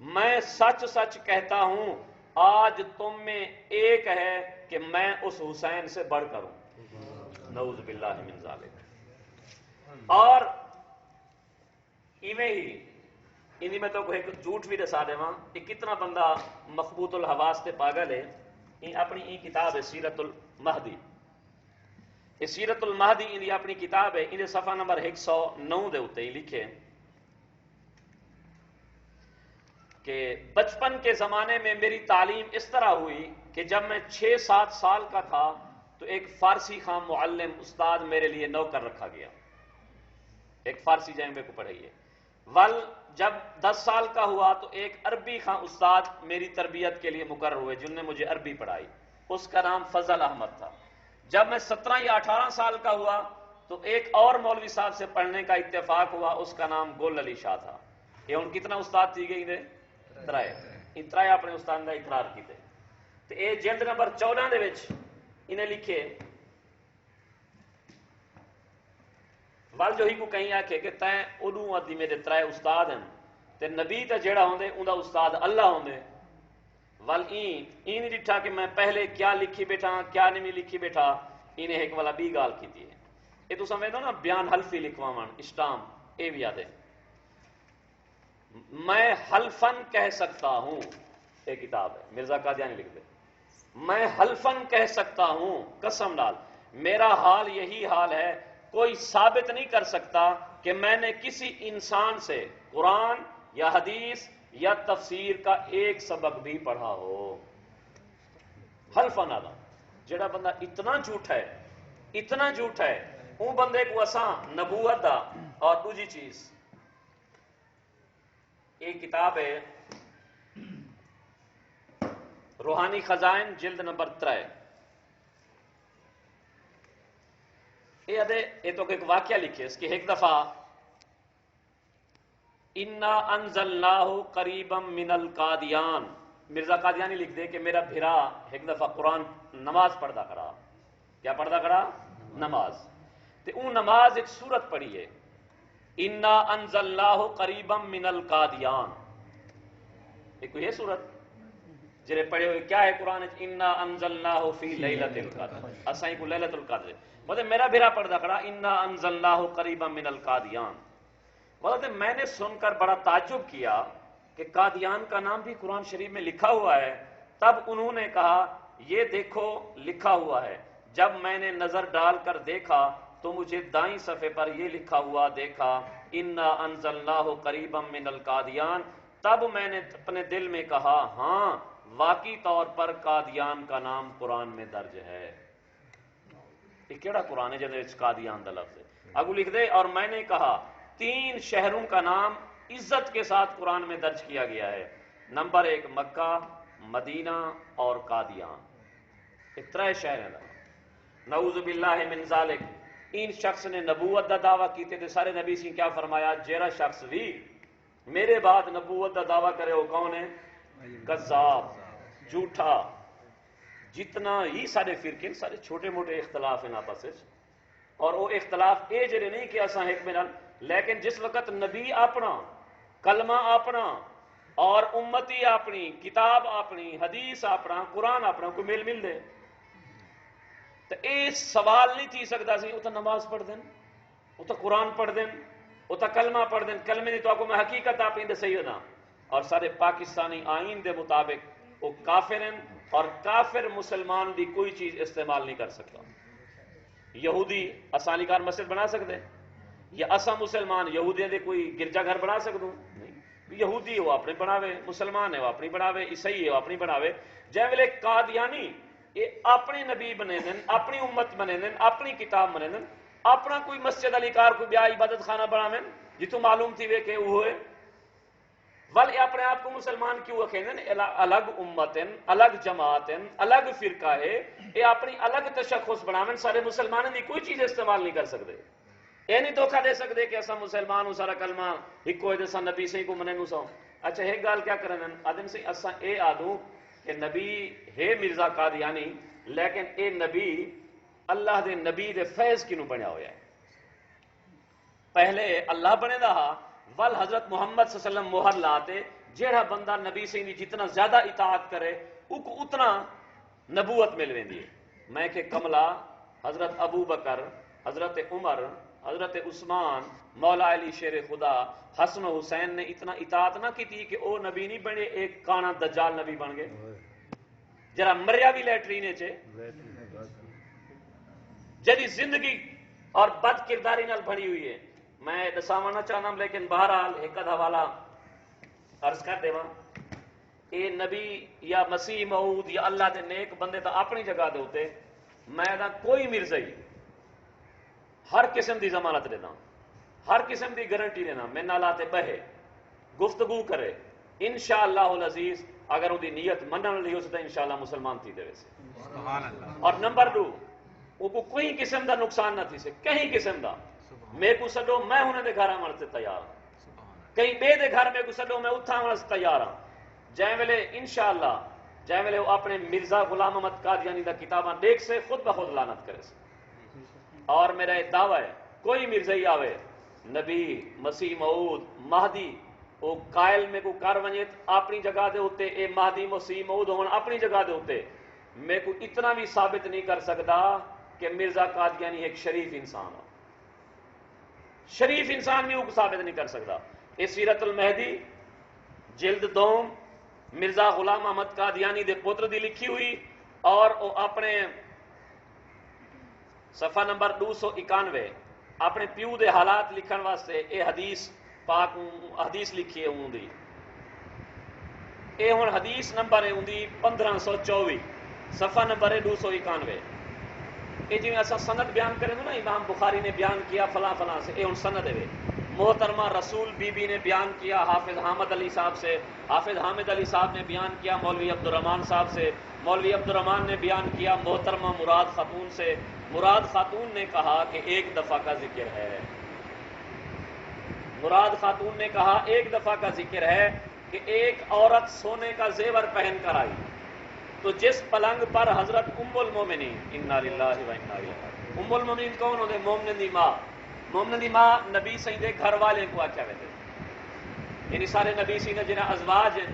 میں سچ سچ کہتا ہوں آج تم میں ایک ہے کہ میں اس حسین سے بڑھ کر ہوں، نعوذ باللہ من ذالک۔ اور ایویں ہی انہی میں تو ایک جھوٹ بھی دسا دے وہاں کہ کتنا بندہ مخبوط الحواس تے پاگل ہے، اپنی یہ کتاب ہے سیرت المہدی، یہ سیرت المہدی انہی اپنی کتاب ہے، انہیں صفحہ نمبر 109 دے ہوتے ہی لکھے کہ بچپن کے زمانے میں میری تعلیم اس طرح ہوئی کہ جب میں 6-7 سال کا تھا تو ایک فارسی خام معلم استاد میرے لیے نوکر رکھا گیا، ایک فارسی جائیں کو پڑھائیے، ول جب 10 سال کا ہوا تو ایک عربی خاں استاد میری تربیت کے لیے مقرر ہوئے جن نے مجھے عربی پڑھائی، اس کا نام فضل احمد تھا۔ جب میں 17 یا 18 سال کا ہوا تو ایک اور مولوی صاحب سے پڑھنے کا اتفاق ہوا، اس کا نام گل علی شاہ تھا۔ یہ ان کتنا استاد تھی گئی نے ترائے، ان ترائے اپنے استاد کا اقرار کیتے۔ تو یہ جلد نمبر 14 دے وچ انہیں لکھے ول جو ہی کو کہیں آکھے کہ تائیں اُنوں ادی میرے ترائے استاد ہیں تے نبی تے جیڑا ہوندے اوندا استاد اللہ ہوندے، ول این نہیں ڈٹھا کہ میں پہلے کیا لکھی بیٹھا کیا نہیں لکھی بیٹھا، انہیں ایک والا بھی گال کی ہے۔ یہ تو سمجھو نا بیان حلفی لکھواون اسٹام اے بھی یاد ہے، میں حلفن کہہ سکتا ہوں، یہ کتاب ہے مرزا قادیانی لکھ دے، میں حلفن کہہ سکتا ہوں قسم ڈال میرا حال یہی حال ہے، کوئی ثابت نہیں کر سکتا کہ میں نے کسی انسان سے قرآن یا حدیث یا تفسیر کا ایک سبق بھی پڑھا ہو۔ حلفن آدھا جڑا بندہ اتنا جھوٹ ہے اتنا جھوٹ ہے، اون بندے کو اساں نبوت دا اور دوجی چیز ایک کتاب ہے روحانی خزائن جلد نمبر 3، یہ تو ایک واقعہ لکھے اس کی ایک دفعہ انا انزلناہ قریبا من القادیان، مرزا قادیانی لکھ دے کہ میرا بھرا ایک دفعہ قرآن نماز پڑھدا کرا، کیا پڑھدا کرا؟ نماز، تے اون نماز ایک سورت پڑھی ہے انا انزلناہ قریبا من القادیان، ایک کوئی ہے سورت جرے پڑھے ہوئے کیا ہے قرآن انا انزلناہ فی لیلۃ القدر، اساں کو لیلۃ القدر مطلب میرا بھرا پڑھدا کرا انا انزلناہ قریبا من القادیان، مطلب میں نے سن کر بڑا تعجب کیا کہ قادیان کا نام بھی قرآن شریف میں لکھا ہوا ہے۔ تب انہوں نے کہا یہ دیکھو لکھا ہوا ہے، جب میں نے نظر ڈال کر دیکھا تو مجھے دائیں صفحے پر یہ لکھا ہوا دیکھا انا انزلناہ قریبا من القادیان، تب میں نے اپنے دل میں کہا ہاں واقعی طور پر قادیان کا نام قرآن میں درج ہے۔ یہ کیڑا قرآن ہے جدے قادیان دا لفظ ہے؟ اگو لکھ دے اور میں نے کہا 3 شہروں کا نام عزت کے ساتھ قرآن میں درج کیا گیا ہے، نمبر 1 مکہ، مدینہ اور قادیان، یہ 3 شہر ہیں۔ نعوذ باللہ من ذالک، ان شخص نے نبوت دا دعویٰ کیتے تھے، سارے نبی سے کیا فرمایا جیرا شخص بھی میرے بعد نبوت دا دعویٰ کرے وہ کون ہے؟ کذاب، جھوٹا۔ جتنا ہی سارے فرقے سارے چھوٹے موٹے اختلاف ہیں آپس میں، اور وہ اختلاف اے جڑے نہیں کہ اساں ایک منال، لیکن جس وقت نبی اپنا کلمہ اپنا اور امتی اپنی کتاب اپنی حدیث اپنا قرآن اپنا کوئی میل مل دے تو اے سوال نہیں تھی سکتا سی وہ تو نماز پڑھ دیں، وہ تو قرآن پڑھ دیں، وہ تو کلمہ پڑھ دیں، کلمے دی تو آپ کو میں حقیقت آپ اندے صحیح ہونا، اور سارے پاکستانی آئین دے مطابق وہ کافر ہیں، اور کافر مسلمان بھی کوئی چیز استعمال نہیں کر سکتا۔ یہودی آسانی کار مسجد بنا سکتے یا اسا مسلمان یہودیاں دے کوئی گرجا گھر بنا سکدوں نہیں، یہودی وہ اپنے بناوے، مسلمان ہے وہ اپنی بناوے، عیسائی ہے وہ اپنی بناوے۔ جے ویلے قادیانی یہ اپنے نبی بنے دن، اپنی امت بنے دن، اپنی کتاب بنے دن، اپنا کوئی مسجد علی کار کوئی بیا عبادت خانہ بناویں جتوں معلوم تھی وے کہ وہ ہوئے ول اپنے آپ کو مسلمان کیوں رکھیں؟ الگ امتن، الگ جماعتن، الگ فرقہ ہے، یہ اپنی الگ تشخص بناویں، سارے مسلمانوں کی کوئی چیز استعمال نہیں کر سکتے۔ یہ نہیں دھوکہ دے سکتے کہ اسا مسلمان ہوں سارا کلمہ ایک کوئی دسا نبی سے کو منے نو سو۔ اچھا ایک گال کیا کریں آدم سے اسا اے آدوں کہ نبی ہے مرزا قادیانی لیکن اے نبی اللہ دے نبی دے فیض کی نو بنیا ہویا ہے، پہلے اللہ بنے دا ول حضرت محمد صلی اللہ علیہ وسلم مہر لاتے جیڑا بندہ نبی سے جتنا زیادہ اطاعت کرے اتنا نبوت مل ویندی ہے۔ میں کہ کملا حضرت ابو بکر، حضرت عمر، حضرت عثمان، مولا علی شیر خدا، حسن و حسین نے اتنا اطاعت نہ کی تھی کہ او نبی نہیں بنے، ایک کانا دجال نبی بن گئے، جرا مریا بھی لیٹرینے چھے، جدی زندگی اور بد کرداری نال بھری ہوئی ہے۔ میں دساوانا چاہنا لیکن بہرحال ایک حوالہ عرض کر دے اے نبی یا مسیح موعود یا اللہ دے نیک بندے تا اپنی جگہ دے ہوتے، میں دا کوئی مرزائی ہر قسم دی ضمانت دینا، ہر قسم دی گارنٹی دینا، میں نالاتے بہے گفتگو کرے انشاءاللہ العزیز اگر وہ نیت منن لی اس تو انشاءاللہ مسلمان تھی دے سے. اور نمبر 2 وہ کو کوئی قسم دا نقصان نہ تھی سے کہیں قسم دا میں کو سڈو میں انہیں دے گھر آمن سے تیار ہوں کہیں بے دے گھر میں کو سڈو میں اتھا آمن سے تیار ہوں جائیں ویلے انشاءاللہ جائیں ویلے وہ اپنے مرزا غلام احمد قادیانی دا کتاباں دیکھ سے خود بخود لعنت کرے سے. اور میرا ایک دعویٰ ہے کوئی مرزائی آوے نبی مسیح موعود مہدی وہ قائل میں کو کر ونجت اپنی جگہ دے ہوتے اے مہدی مسیح موعود ہون اپنی جگہ دے ہوتے میں کو اتنا بھی ثابت نہیں کر سکتا کہ مرزا قادیانی ایک شریف انسان ہو. شریف انسان بھی وہ ثابت نہیں کر سکتا. اس سیرت المہدی جلد 2 مرزا غلام احمد قادیانی دے پتر دی لکھی ہوئی اور وہ اپنے صفحہ نمبر 291 اپنے پیو دے حالات لکھن واسطے اے حدیث پاک حدیث لکھی ہے ہوں دی اے ہن حدیث نمبر ہے ہوں دی 1524 صفحہ نمبر ہے 291 اے جی میں ایسا سند بیان کریں نا امام بخاری نے بیان کیا فلاں فلاں سے اے ہن سند ہے محترمہ رسول بی بی نے بیان کیا حافظ حامد علی صاحب سے حافظ حامد علی صاحب نے بیان کیا مولوی عبد الرحمن صاحب سے مولوی عبد الرحمن نے بیان کیا محترمہ مراد خاتون سے مراد خاتون نے کہا کہ 1 دفعہ کا ذکر ہے مراد خاتون نے کہا 1 دفعہ کا ذکر ہے کہ ایک عورت سونے کا زیور پہن کر آئی تو جس پلنگ پر حضرت ام المومنین انا للہ و انا الیہ راجعون ام المومنین کون ہوتے مومن دی ماں مومن دی ماں نبی سی دے گھر والے کو آکھیا ویندے یعنی سارے نبی سی نے جنہیں ازواج ہیں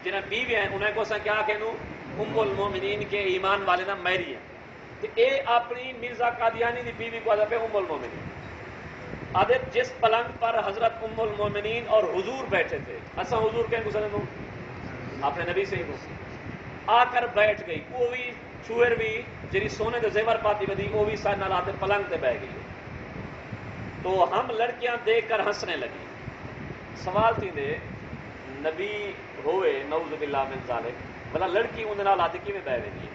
جنہیں بیوی ہیں انہیں کو سن کیا کہنو ام المومنین کے ایمان والے نا میری ہیں تو اے اپنی مرزا قادیانی دی بیوی کو آدھا پہ ام المومنین آدھے جس پلنگ پر حضرت ام المومنین اور حضور بیٹھے تھے اسا حضور کہیں کو سن اپنے نبی سے ہی کو آ کر بیٹھ گئی وہ بھی چوہر بھی جنہی سونے دے زیور پاتی بدی وہ بھی سارے نال آتے پلنگ تے بہ گئی تو ہم لڑکیاں دیکھ کر ہنسنے لگی. سوال تھی دے نبی ہوئے نعوذ باللہ من ذالک بلا لڑکی اندر نال آتے کی میں بہ گئی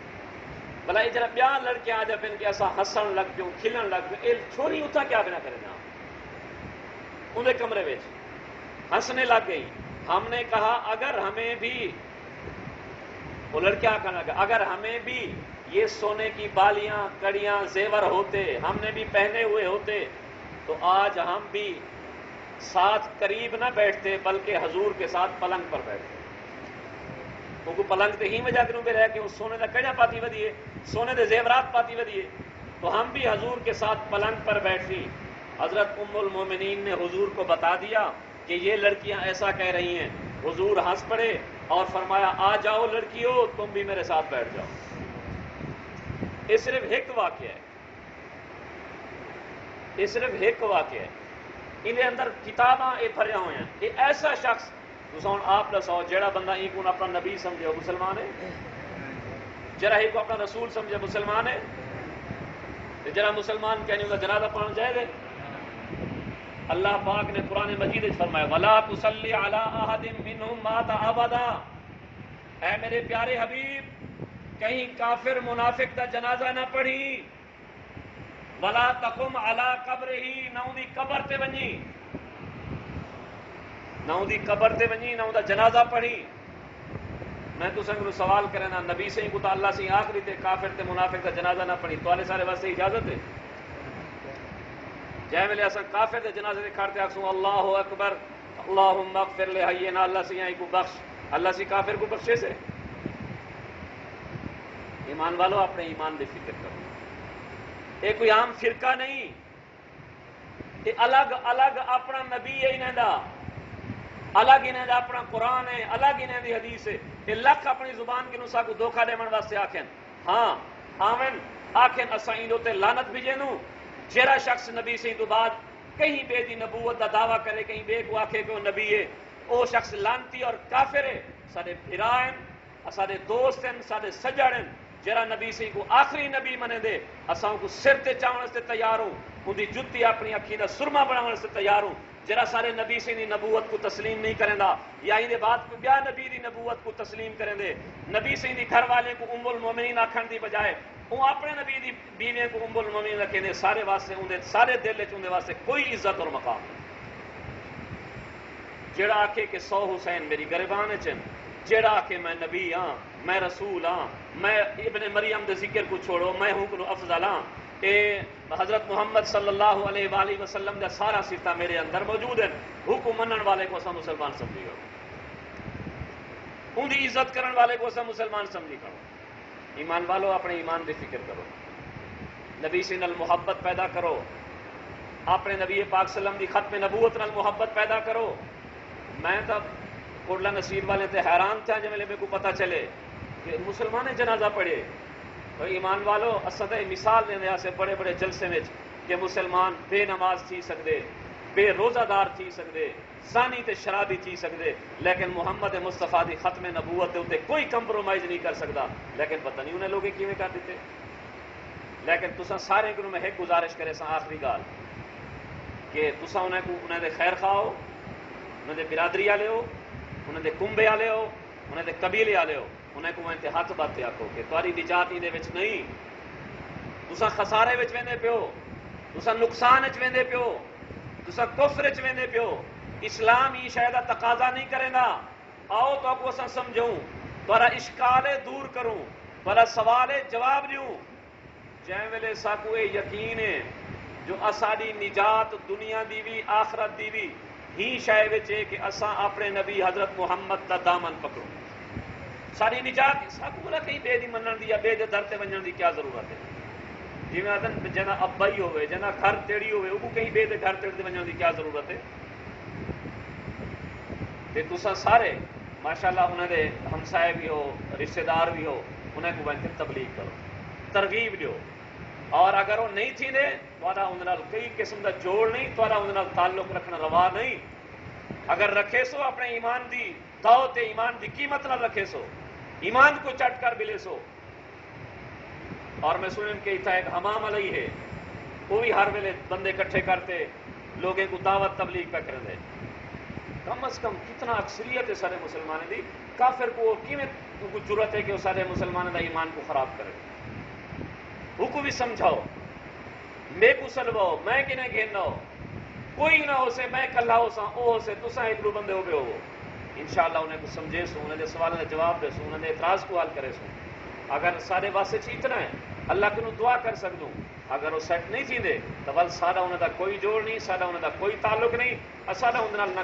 بلا یہ جرا بیان لڑکیاں آ جا پہن کے ایسا ہسن لگ پیوں کھلن لگ پیوں اے چھوڑی اتھا کیا بنا کرے نا اندر کمرے ویچ ہنسنے لگ گئی. ہم نے کہا اگر ہمیں بھی وہ لڑکیاں کہنے لگا اگر ہمیں بھی یہ سونے کی بالیاں کڑیاں زیور ہوتے ہم نے بھی پہنے ہوئے ہوتے تو آج ہم بھی ساتھ قریب نہ بیٹھتے بلکہ حضور کے ساتھ پلنگ پر بیٹھتے کیونکہ پلنگ تے ہی میں جا کے پہ رہ کے وہ سونے کا کڑیاں پاتی ودیے سونے دے زیورات پاتی ودیے تو ہم بھی حضور کے ساتھ پلنگ پر بیٹھی. حضرت ام المومنین نے حضور کو بتا دیا کہ یہ لڑکیاں ایسا کہہ رہی ہیں. حضور ہنس پڑے اور فرمایا آ جاؤ لڑکیوں تم بھی میرے ساتھ بیٹھ جاؤ. یہ صرف ایک واقعہ ہے یہ صرف ایک واقعہ ہے انہیں اندر کتاباں یہ بھریا ہوئے ہیں. یہ ایسا شخص آپ دسو جڑا بندہ ایک کو اپنا نبی سمجھے وہ مسلمان ہے جرا ایک کو اپنا رسول سمجھے مسلمان ہے جرا مسلمان کہنے ان کا جنازہ پڑھنا جائے دے. اللہ پاک نے قرآن مجید فرمایا وَلَا تُصَلِّ عَلَىٰ أَحَدٍ مِّنْهُمْ مَاتَ أَبَدًا اے میرے پیارے حبیب کہیں کافر منافق دا جنازہ نہ پڑھی. وَلَا تَقُمْ عَلَىٰ قَبْرِهِ نہ ان دی قبر تے ونجی نہ ان دی قبر تے ونجی نہ ان دا جنازہ پڑھی. میں تو سنگ سوال کرنا نبی سے کو اللہ سے آخری تے کافر تے منافق دا جنازہ نہ پڑھی تو سارے واسطے اجازت ہے جائے ملے اصلا کافر دے جنازے دے کھڑتے آکسوں اللہ اکبر اللہم اغفر لے حینا اللہ سے یہاں کو بخش اللہ سے کافر کو بخشے سے. ایمان والو اپنے ایمان دے فکر کرو. یہ کوئی عام فرقہ نہیں یہ الگ الگ اپنا نبی ہے انہیں دا الگ انہیں دا اپنا قرآن ہے الگ انہیں دی حدیث ہے. یہ لکھ اپنی زبان کے نسا کو دھوکہ دے من واسطے آکھیں ہاں آمین آکھیں اساں ان تے لعنت بھیجے نو جیرا شخص نبی سے تو بعد کہیں بے دی نبوت دا دعویٰ کرے کہیں بے کو آکھے کہ وہ نبی ہے وہ شخص لانتی اور کافر ہے. سارے بھرائیں سارے دوست ہیں سارے سجڑ ہیں جیرا نبی سے کو آخری نبی منے دے اساں کو سر تے چاون سے تیار ہوں ان دی جتی اپنی اکھی دا سرما بناون سے تیار ہوں. جرا سارے نبی سے دی نبوت کو تسلیم نہیں کریں دا یا ان دے بعد کو بیا نبی دی نبوت کو تسلیم کریں دے نبی سے دی گھر والے کو ام المومنین آکھن دی بجائے وہ اپنے نبی دی بیویوں کو ام المومنین رکھیں دے سارے واسطے ان دے سارے دل وچ ان دے واسطے کوئی عزت اور مقام نہیں. جڑا آکھے کہ 100 حسین میری گریبان چن، جڑا آکھے میں نبی ہاں، میں رسول ہاں، میں ابن مریم دے ذکر کو چھوڑو، میں ہوں کنو افضل ہاں، اے حضرت محمد صلی اللہ علیہ وآلہ وسلم دا سارا صفتہ میرے اندر موجود ہیں، حکم منن والے کو اسا مسلمان سمجھی گا، ان دی عزت کرن والے کو اسا مسلمان سمجھی کرو۔ ایمان والو اپنے ایمان دی فکر کرو، نبی سے نال محبت پیدا کرو، اپنے نبی پاک صلی اللہ علیہ وسلم دی ختم نبوت نال محبت پیدا کرو۔ میں تو کوٹلا نصیر والے تے حیران تھا جب میرے کو پتہ چلے کہ مسلمان جنازہ پڑھے، تو ایمان والو اساں تے مثال دیندے آسے بڑے بڑے جلسے وچ کہ مسلمان بے نماز تھی سکدے، بے روزہ دار تھی سکدے، زانی تے شرابی تھی سکدے، لیکن محمد مصطفیٰ دی ختم نبوت دے اوتے کوئی کمپرومائز نہیں کر سکدا، لیکن پتہ نہیں انہیں لوگ کیویں کر دیتے۔ لیکن تساں سارے کو میں ایک گزارش کرے سا آخری گال کہ تساں انہیں دے خیر خواہ ہو، انہیں دے برادری والے ہو، انہیں دے کنبے والے ہو، انہیں دے قبیلے والے ہو، انہیں کو انتے ہاتھ بات آکھو کہ تاری نجات ایندے وچ نہیں، تساں خسارے وچ ویندے پیو، تساں نقصان وچ ویندے پیو، تساں کفر وچ ویندے پیو، اسلام ہی شاید تقاضا نہیں کرے گا، آؤ تو کو اساں سمجھوں، تارا اشکال دور کروں، تارا سوال جواب دیوں، جے ویلے ساکو اے یقین ہے جو اساڈی نجات دنیا دی بھی آخرت دی بھی ہی شے وچ ہے کہ اساں اپنے نبی حضرت محمد دا دامن پکڑوں، ساری نجات ساکو نہ کہیں بے دی منن دی یا بے دے در تے ونجن دی کیا ضرورت ہے، جی آدن جنا ابا ہی ہوئے جنا گھر تیڑی ہوئے وہ کہیں بے دے گھر تیڑ تے ونجن دی کیا ضرورت ہے، تے تساں سارے ماشاءاللہ انہیں دے ہمسائے بھی ہو، رشتہ دار بھی ہو، انہیں کو بہتر تبلیغ کرو، ترغیب دیو، اور اگر وہ نہیں تھی دے تو انہوں کئی قسم کا جوڑ نہیں، تو انہوں تعلق رکھنا روا نہیں، اگر رکھے سو اپنے ایمان دی دو تے ایمان دی قیمت نہ رکھے سو، ایمان کو چٹ کر ملے سو، اور میں سنن کہ اتنا ایک حمام علیہ ہے، وہ بھی ہر ویلے بندے کٹھے کرتے لوگوں کو دعوت تبلیغ پہ کر دے، کم از کم کتنا اکثریت ہے سارے مسلمانوں دی، کافر کو کیویں کو ضرورت ہے کہ وہ سارے مسلمانوں دا ایمان کو خراب کرے، وہ کو بھی سمجھاؤ، میں کو سلواؤ، میں کنے گھیرنا ہو، کوئی نہ ہو سے میں کلا ہو سا او ہو سے تساں ایک دو بندے ہو گئے ہو، انشاءاللہ انہیں کو سمجھے سو، انہیں دے سوالوں کا جواب دے سو، انہیں دے اعتراض کو حل کرے سو، اگر سارے واسطے چیتنا ہے اللہ کو دعا کر سکدوں، اگر وہ سیٹ نہیں تھی دے تو بل سارا انہیں دا کوئی جوڑ نہیں، سارا انہیں دا کوئی تعلق نہیں، سارا انہیں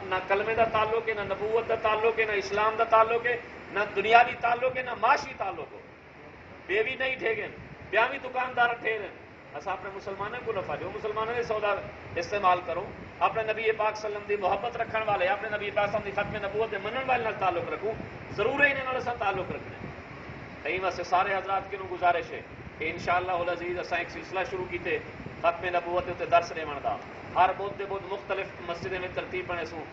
نہ کلمے دا تعلق ہے، نہ نبوت دا تعلق ہے، نہ اسلام دا تعلق ہے، نہ دنیاوی تعلق ہے، نہ معاشی تعلق ہو، بیوی نہیں ٹھیکن، بیاوی دکاندار ٹھہرن، اصا اپنے مسلمانوں کو نفع دو، مسلمانوں نے سودا استعمال کرو، اپنے نبی پاک صلی اللہ علیہ وسلم دی محبت رکھنے والے، اپنے نبی پاک صلی اللہ علیہ وسلم دی ختم نبوت دے منن والے نال تعلق رکھو، ضرور ہے انہاں نال تعلق رکھنا ہے۔ کہیں واسطے سارے حضرات کی گزارش ہے کہ انشاءاللہ العزیز اساں ایک سلسلہ شروع کیتے ختم نبوت تے درس دیون دا، ہر بدھ دے بدھ مختلف مسجدیں میں ترتیب بنے سوں،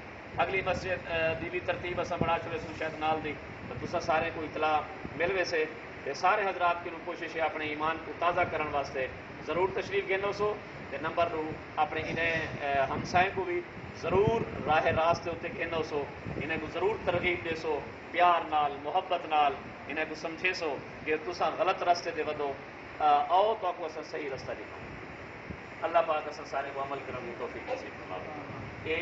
اگلی مسجد دی بھی ترتیب اساں بنا چھوڑے سوں شاید نال دی، تو تساں سارے کو اطلاع مل ویسے تے سارے حضرات کی کوشش ہے اپنے ایمان کو تازہ کرنے واسطے ضرور تشریف گینو سو تے نمبر رو اپنے انہیں ہمسائیں کو بھی ضرور راہ راستے اتنے گینو سو، انہیں کو ضرور ترغیب دے سو، پیار نال محبت نال انہیں کو سمجھے سو کہ تساں غلط راستے دے ودو، آؤ تو آپ کو اصل صحیح رستہ دکھاؤ۔ اللہ پاک اصل سارے کو عمل کرنے کی توفیق نصیب فرمائے۔